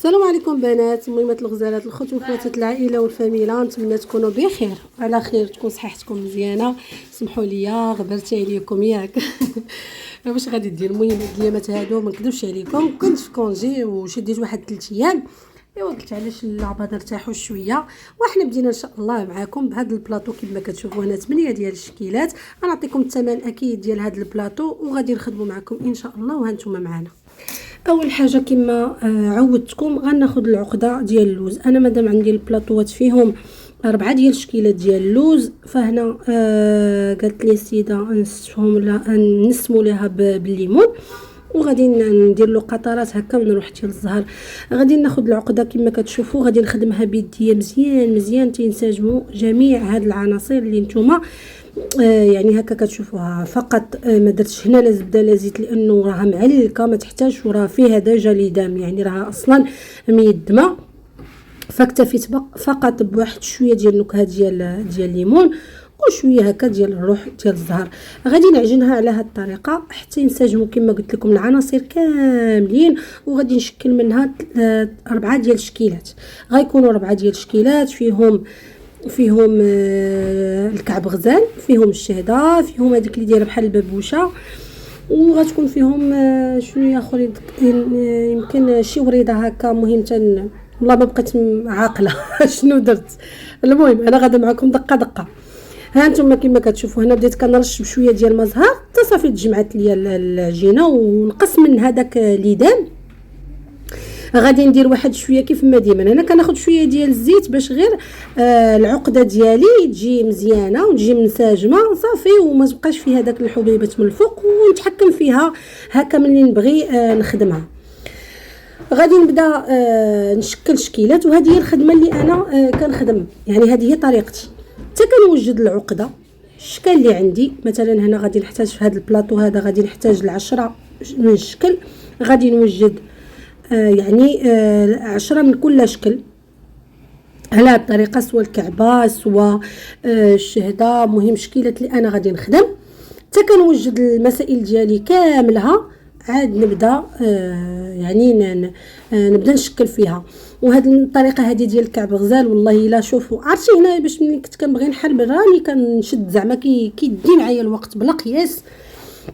السلام عليكم بنات مهمات الغزالات الخوت وخواتات العائله والفاميله. نتمنى تكونوا بخير على خير، تكون صحتكم مزيانه. سمحوا لي غبرت عليكم ياك واش غادي دير. المهم هاد الايامات هادو ما نكذبش عليكم، كنت في كونجي وشديت واحد 3 ايام. ايوا قلت علاش نلعبوا نرتاحوا شويه، وحنا بدينا ان شاء الله معكم بهذا البلاطو كما كتشوفوا هنا 8 ديال الشكيلات. غنعطيكم الثمن اكيد ديال هذا البلاطو وغادي نخدموا معكم ان شاء الله وهانتوما معنا. اول حاجه كما عودتكم غناخذ العقده ديال اللوز. انا مادام عندي البلاطوات فيهم 4 ديال الشكيلات ديال اللوز، فهنا قالت لي السيده نسمو لها بالليمون وغادي ندير له قطرات هكا ونروح حتى للزهر. غادي ناخذ العقده كما كتشوفوا، غادي نخدمها بيديه مزيان مزيان تينسجموا جميع هاد العناصر اللي نتوما يعني هكا كتشوفوها. فقط ما درتش هنا لا زبده لا زيت لانه راها معلكه ما تحتاجش، وراه فيها دجاج لدم يعني راها اصلا ميدمه. فاكتفيت فقط بواحد شويه ديال النكهه ديال الليمون وشويه هكا ديال الروح ديال الزهر. غادي نعجنها على هذه الطريقه حتى ينسجموا كما قلت لكم العناصر كاملين، وغادي نشكل منها 4 ديال الشكيلات. غيكونوا 4 ديال الشكيلات فيهم الكعب غزال، فيهم الشهده، فيهم هذيك اللي دايره بحال البابوشه، وغتكون فيهم شويه اخرين يمكن شي وريده هكا. مهم والله ما بقيت عاقله شنو درت. المهم انا غادا معكم دقه دقه. ها انتم كما كتشوفوا هنا بديت كنرش بشويه ديال المزهر حتى صافي تجمعت ليا العجينه ونقص من هذاك ليدان. غادي ندير واحد شويه كيف ما ديما انا كناخذ شويه ديال الزيت باش غير العقده ديالي تجي مزيانه وتجي منسجمه صافي، وما تبقاش فيها داك الحبيبات من الفوق، ونتحكم فيها هكا ملي نبغي نخدمها. غادي نبدا نشكل شكيلات، وهذه هي الخدمه اللي انا كنخدم، يعني هذه هي طريقتي. حتى كنوجد العقده الشكل اللي عندي. مثلا هنا غادي نحتاج في هذا البلاطو هذا غادي نحتاج 10 من الشكل، غادي نوجد يعني 10 من كل شكل على هذه الطريقه، سواء الكعبه سواء الشهده، مهم شكيلات اللي انا غادي نخدم. حتى كنوجد المسائل ديالي كاملها عاد نبدا يعني نبدا نشكل فيها. وهذه الطريقه هذه ديال الكعب غزال والله الا شوفوا عرفتي هنا باش ملي كنت كنبغي نحرب راني كنشد زعما كيدي معايا الوقت بلا قياس،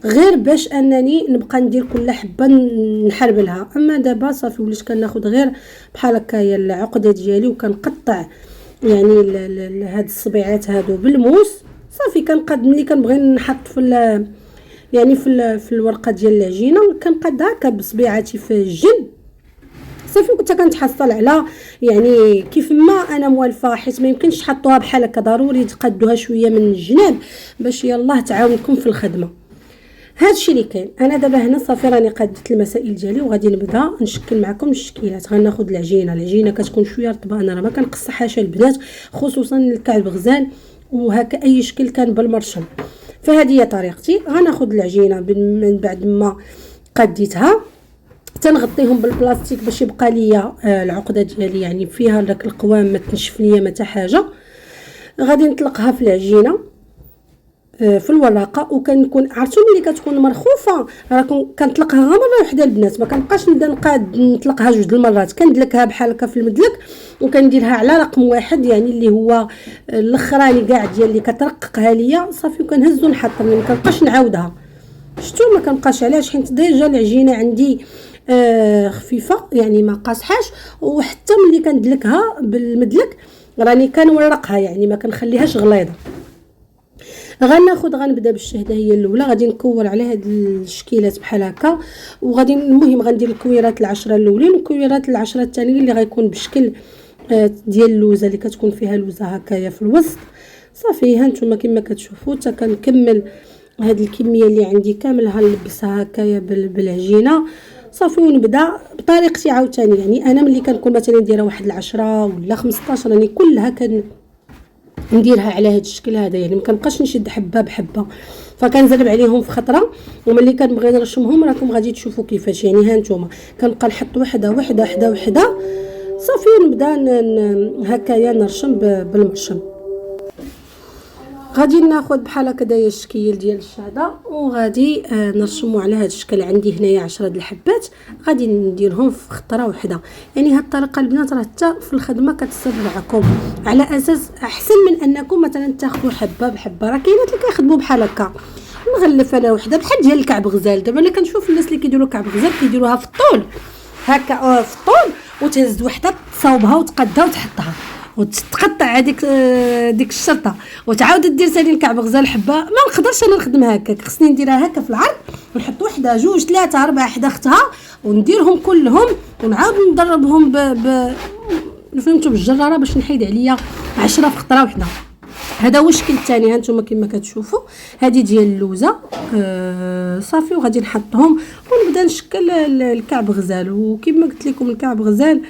غير باش انني نبقى ندير كل حبه نحرب لها. اما دابا صافي وليت كناخذ غير بحال هكايا العقده ديالي وكنقطع يعني هاد الصبيعات هادو بالموس. صافي كنقاد ملي كنبغي نحط في يعني في الورقه ديال العجينه كنقاد هكا بصبيعاتي في الجنب صافي. كنت كنتحصل على يعني كيف ما انا موالفه، حيت ما يمكنش تحطوها بحال هكا، ضروري تقادوها شويه من الجناب باش يلاه تعاونكم في الخدمه. هادشي اللي كاين. انا دابا هنا صافي راني قادت المسائل ديالي وغادي نبدا نشكل معكم الشكيلات. غناخذ العجينه كتكون شويه رطبه، انا راه ما كنقصحهاش البنات، خصوصا الكعب غزال وهكا اي شكل كان بالمرشم. فهذه هي طريقتي. غناخذ العجينه من بعد ما قديتها تنغطيهم بالبلاستيك باش يبقى ليا العقده ديالي يعني فيها داك القوام ما تنشف ليا ما حتى حاجه. غادي نطلقها في العجينه في الورقه، وكنكون عرفتوا ملي كتكون مرخوفه راه كنطلقها غير مره وحده البنات، ما كنبقاش نطلقها 2 المرات. كندلكها بحال هكا في المدلك وكنديرها على رقم 1 يعني اللي هو الاخراني كاع ديال اللي كترققها ليا صافي، وكنهزو نحط ما كنبقاش نعاودها. شفتوا ما كنبقاش علاش حيت ديجا العجينه عندي خفيفه يعني ما قاصحاش، وحتى ملي كندلكها بالمدلك راني كنورقها يعني ما كنخليهاش غليظه. غنبدا بالشهده هي الاولى. غادي نكور على هاد الشكيلات بحال هكا، وغادي المهم غندير الكويرات 10 الاولين والكويرات 10 الثانيين اللي غيكون بشكل ديال اللوزه اللي كتكون فيها لوزه هكايا في الوسط. صافي ها نتوما كما كتشوفوا حتى كنكمل هاد الكميه اللي عندي كاملها نلبسها هكايا بالعجينه صافي، ونبدا بطريقتي عاوتاني. يعني انا ملي كنكون مثلا نديرها واحد 10 ولا 15 راني كلها نديرها على هذا الشكل هذا، يعني ما كنبقاش نشد حبه بحبه، فكنزرب عليهم في خطره. وملي كنبغي نرشمهم راكم غادي تشوفوا كيفاش. يعني ها نتوما كنبقى نحط وحده وحده وحده وحده صافي، ونبدا هكايا نرشم بالمرشم. غادي ناخذ بحال هكذايا الشكل ديال الشهده وغادي نرسمو على هذا الشكل. عندي هنايا 10 د الحبات غادي نديرهم في خطره واحده. يعني هاد الطريقه البنات راه حتى في الخدمه كتسر معكم، على اساس احسن من انكم مثلا تاخذوا حبه بحبه. راه كاينات اللي كيخدموا بحال هكا. نغلف انا وحده بحال ديال الكعب غزال. دابا انا كنشوف الناس اللي كيديروا كعب غزال كيديروها في الطول هكا في الطول، وتهز وحده تصاوبها وتقادها وتحطها وتقطع هذيك ديك الشرطه وتعاود دير ثاني الكعب غزال حبه. ما نقدرش انا نخدم هكاك، خصني نديرها هكا في العرض ونحط وحده جوج ثلاثه اربعه حدا اختها ونديرهم كلهم ونعاود ندربهم فهمتوا بالجراره باش نحيد عليا 10 في خطره وحده. هذا هو الشكل الثاني. ها نتوما كما كتشوفوا هذه ديال اللوزه صافي، وغادي نحطهم ونبدا نشكل الكعب غزال. وكما قلت لكم الكعب غزال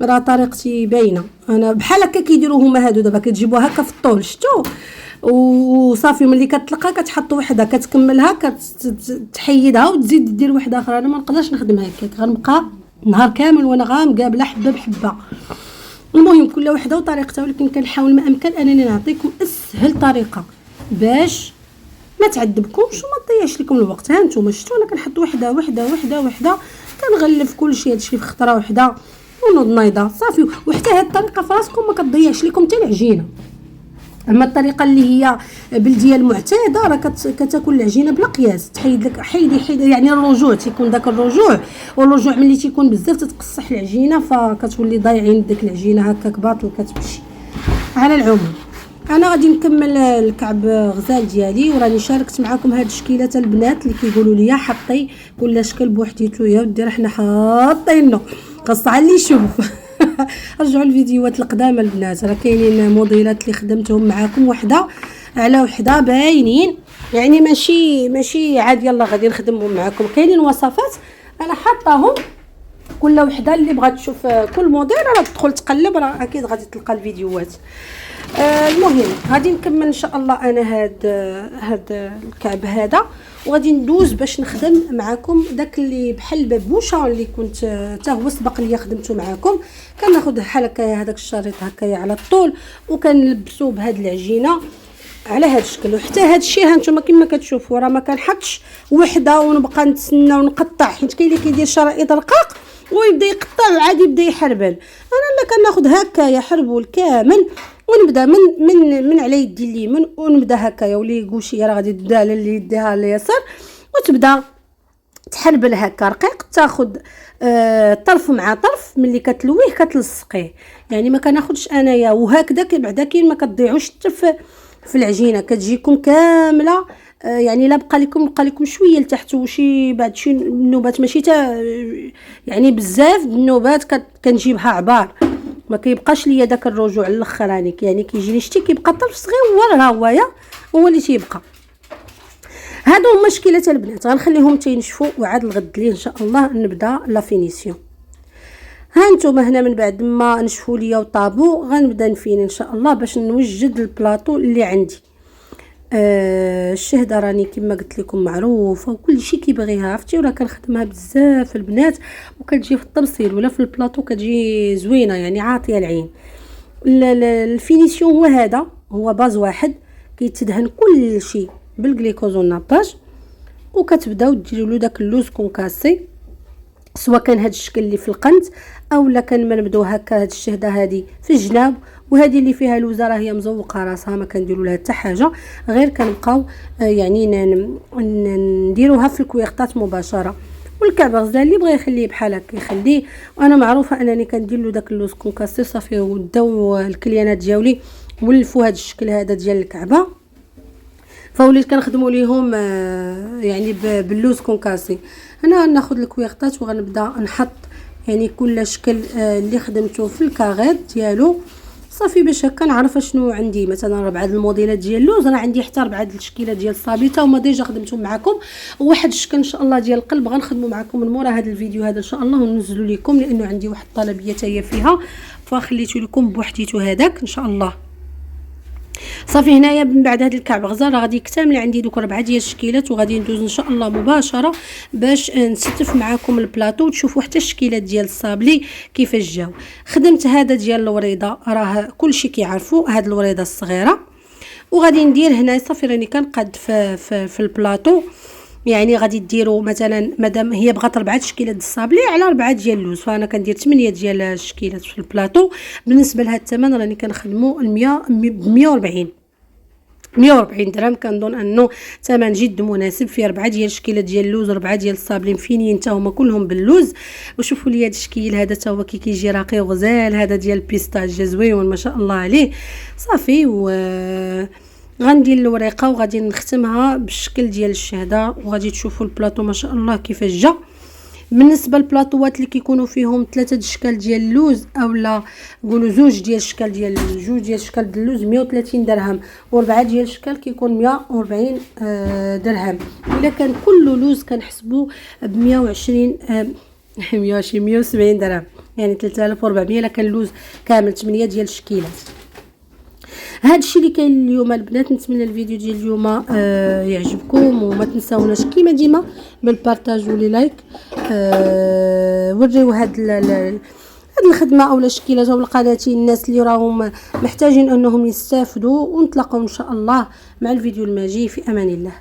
راه طريقتي باينه. انا بحال هكا كيديروا هما هادو. دابا كتجيبوها هكا في الطول شفتوا وصافي، ملي كتطلقها كتحطوا وحده كتكملها كتحيدها وتزيد دير وحده اخرى. انا ما نقدرش نخدم هكاك، غنبقى نهار كامل وانا غنقابله حبه بحبه. المهم كل وحده وطريقتها، ولكن كنحاول ما امكن انني نعطيكم اسهل طريقه باش ما تعذبكمش وما تضيعش لكم الوقت. ها نتوما شفتوا انا كنحط وحده وحده وحده وحده كنغلف كلشي هادشي في خطره وحده ونوض نايضه صافي. وحتى هاد الطريقه في راسكم ما كتضيعش لكم حتى العجينه. اما الطريقه اللي هي بلديه المعتاده راه كتاكل العجينه بلا قياس. تحيد لك حيد يعني الرجوع تيكون داك الرجوع، والرجوع ملي تيكون بزاف تتقصح العجينه فكتولي ضايعين ديك العجينه هكاك باطل كتمشي. على العموم انا غادي نكمل الكعب غزال ديالي وراني شاركت معكم هاد الشكيلات البنات اللي كيقولوا لي حطي كل شكل بوحديتو. يا ودي راه حنا حاطينه قص على اللي يشوف. رجعوا الفيديوهات القدامى البنات، راه كاينين موديلات اللي خدمتهم معكم وحده على وحده باينين، يعني ماشي عاد يلا غادي نخدمهم معكم. كاينين وصفات انا حاطاهم كل وحده. اللي بغات تشوف كل موديل راه تدخل تقلب راه اكيد غادي تلقى الفيديوهات. المهم غادي نكمل ان شاء الله انا هاد الكعب هذا، وغادي ندوز باش نخدم معكم داك اللي بحال البابوشه اللي كنت حتى هو سبق ليا خدمته معكم. كناخذ بحال هكايا هذاك الشريط هكايا على الطول وكنلبسوه بهاد العجينه على هذا الشكل. وحتى هذا الشيء ها نتوما كما كتشوفوا راه ما كنحطش وحده ونبقى نتسنى ونقطع، حيت كاين اللي كيدير شرائط رقاق ويبدا يقطع وعاد يبدا يحربل. انا لا كناخذ هكايا حربول كامل ونبدا من على يدي اليمين ونبدا هكايا، واللي يقوشيه راه غادي تبدا على اللي يديها على اليسار وتبدا تحربل هكا رقيق. تاخذ طرف مع طرف ملي كتلويه كتلصقيه، يعني ما كناخذش انايا وهكذا بعدا كاين ما كتضيعوش حتى في العجينه كتجيكم كامله. يعني لا بقى لكم شويه لتحت وشي بعد شي النوبات ماشي يعني بزاف النوبات كنجيبها عبار، ما كيبقاش ليا داك الرجوع الاخراني. يعني كيجيني شتي كيبقى طرف صغير هوايا هو اللي تيبقى. هادو هما شكيلات البنات غنخليهم تينشفوا وعاد الغد ليه ان شاء الله نبدا لا فينيسيون. ها نتوما هنا من بعد ما نشفوا ليا وطابو غنبدا نفين ان شاء الله باش نوجد البلاطو اللي عندي. الشهده راني كما قلت لكم معروفه وكل شيء كيبغيها عرفتي، وراه كنخدمها بزاف البنات وكتجي في التمثيل ولا في البلاطو كتجي زوينه يعني عاطيه العين. الفينيسيون هو هذا، هو باز واحد كيتدهن كل شيء بالغليكوز والناباج وكتبداو ديروا له داك اللوز كونكاسي، سواء كان هذا الشكل اللي في القنت اولا كان نبداو هكا. هاد الشهده هذه في الجناب وهذه اللي فيها لوزه راه هي مزوقه راسها ما كنديروا لها حتى حاجه غير كنبقاو يعني نديروها في الكويغطات مباشره. والكعب غزال اللي بغى يخليه بحال هكا يخليه، وانا معروفه انني كندير له داك اللوز كونكاسي صافي وداو الكليانات ديالي ولفوا هذا الشكل هذا ديال الكعبه فوليت كنخدموا ليهم يعني باللوز كونكاسي. هنا ناخذ الكويغطات وغنبدا نحط يعني كل شكل اللي خدمته في الكاغيط ديالو صافي باش هكا نعرف شنو عندي. مثلا راه بعض الموديلات ديال اللوز انا عندي حتى 4 التشكيلات ديال الصابيطه وما ديجا خدمتهم معكم، وواحد الشكل ان شاء الله ديال القلب غنخدموا معكم من مورا هذا الفيديو هذا ان شاء الله وننزلوا لكم، لانه عندي واحد الطلبيه تاهي فيها فخليته لكم بوحديتو هذاك ان شاء الله. صافي هنايا من بعد هذا الكعب غزال راه غادي يكتمل عندي دوك 4 ديال الشكيلات وغادي ندوز ان شاء الله مباشره باش نستف معكم البلاطو وتشوفوا حتى الشكيلات ديال الصابلي كيفاش جاو. خدمت هذا ديال الوريضه راه كلشي كيعرفوا، هاد الوريضه الصغيره وغادي ندير هنا صافي راني كنقاد في البلاطو. يعني غادي ديروا مثلا مادام هي بغات 4 تشكيلات الصابلي على 4 ديال اللوز، فانا كندير 8 ديال الشكيلات في البلاطو. بالنسبه لهذا الثمن راني كنخدموا 100 ب 140 درهم. كنظن انه ثمن جد مناسب، فيه 4 ديال الشكيلات ديال اللوز، 4 ديال الصابلي مفينين حتى هما كلهم باللوز. وشوفوا لي هذا الشكيل هذا حتى هو كيجي راقي وغزال، هذا ديال البيستاج زويون ما شاء الله عليه صافي. غندير الوريقه وغادي نختمها بالشكل ديال الشهده، وغادي تشوفوا البلاطو ما شاء الله كيفاش جا. بالنسبه للبلاطوات اللي كيكونوا فيهم 3 اشكال ديال اللوز اولا نقولوا 2 ديال الاشكال ديال جوج ديال الاشكال ديال اللوز 130 درهم، و4 ديال الاشكال كيكون 140 درهم. الا كان كل لوز كنحسبوا ب 120 170 درهم، يعني 3400 الا كان اللوز كامل 8 ديال الشكيلات. هذا الشيء اللي كاين اليوم البنات. نتمنى الفيديو ديال اليوم يعجبكم، وما تنساوناش كيما ديما بالبارطاج ولي لايك. وريو هاد الخدمه اولا الشكيلات او القناه الناس اللي راهم محتاجين انهم يستافدوا، ونتلاقاو ان شاء الله مع الفيديو الماجي. في امان الله.